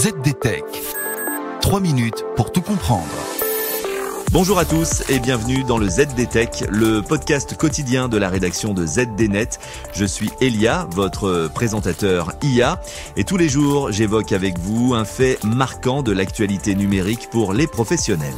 ZDTech. 3 minutes pour tout comprendre. Bonjour à tous et bienvenue dans le ZDTech, le podcast quotidien de la rédaction de ZDNet. Je suis Elia, votre présentateur IA, et tous les jours j'évoque avec vous un fait marquant de l'actualité numérique pour les professionnels.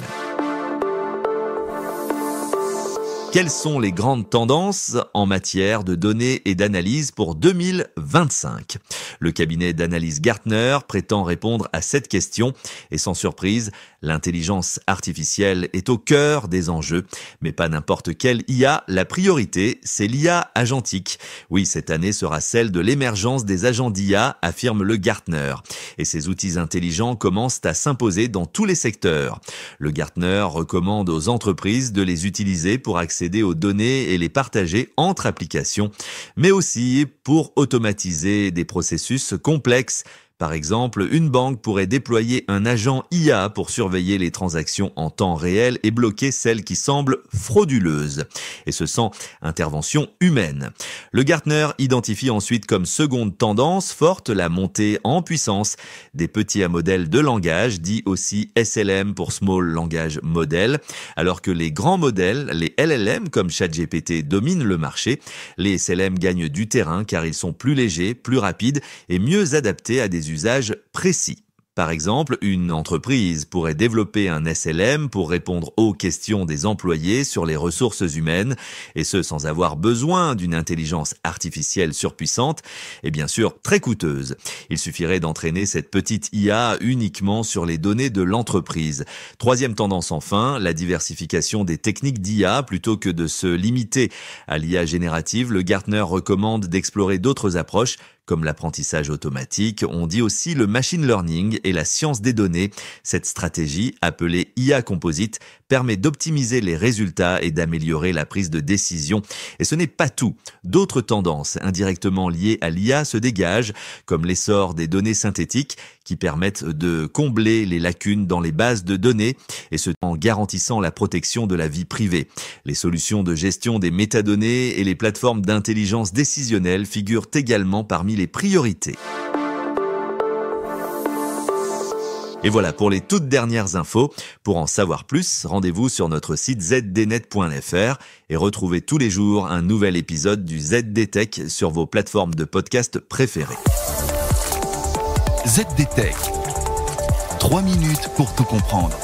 Quelles sont les grandes tendances en matière de données et d'analyse pour 2025 ? Le cabinet d'analyse Gartner prétend répondre à cette question et sans surprise, l'intelligence artificielle est au cœur des enjeux. Mais pas n'importe quelle IA, la priorité, c'est l'IA agentique. Oui, cette année sera celle de l'émergence des agents d'IA, affirme le Gartner. Et ces outils intelligents commencent à s'imposer dans tous les secteurs. Le Gartner recommande aux entreprises de les utiliser pour accéder aux données et les partager entre applications, mais aussi pour automatiser des processus complexes. Par exemple, une banque pourrait déployer un agent IA pour surveiller les transactions en temps réel et bloquer celles qui semblent frauduleuses, et ce sans intervention humaine. Le Gartner identifie ensuite comme seconde tendance forte la montée en puissance des petits modèles de langage, dit aussi SLM pour Small Language Model. Alors que les grands modèles, les LLM comme ChatGPT, dominent le marché, les SLM gagnent du terrain car ils sont plus légers, plus rapides et mieux adaptés à des usages précis. Par exemple, une entreprise pourrait développer un SLM pour répondre aux questions des employés sur les ressources humaines, et ce sans avoir besoin d'une intelligence artificielle surpuissante et bien sûr très coûteuse. Il suffirait d'entraîner cette petite IA uniquement sur les données de l'entreprise. Troisième tendance enfin, la diversification des techniques d'IA. Plutôt que de se limiter à l'IA générative, le Gartner recommande d'explorer d'autres approches comme l'apprentissage automatique, on dit aussi le machine learning et la science des données. Cette stratégie, appelée IA Composite, permet d'optimiser les résultats et d'améliorer la prise de décision. Et ce n'est pas tout. D'autres tendances indirectement liées à l'IA se dégagent, comme l'essor des données synthétiques qui permettent de combler les lacunes dans les bases de données, et ce en garantissant la protection de la vie privée. Les solutions de gestion des métadonnées et les plateformes d'intelligence décisionnelle figurent également parmi les priorités. Et voilà pour les toutes dernières infos. Pour en savoir plus, rendez-vous sur notre site zdnet.fr et retrouvez tous les jours un nouvel épisode du ZDTech sur vos plateformes de podcast préférées. ZDTech. 3 minutes pour tout comprendre.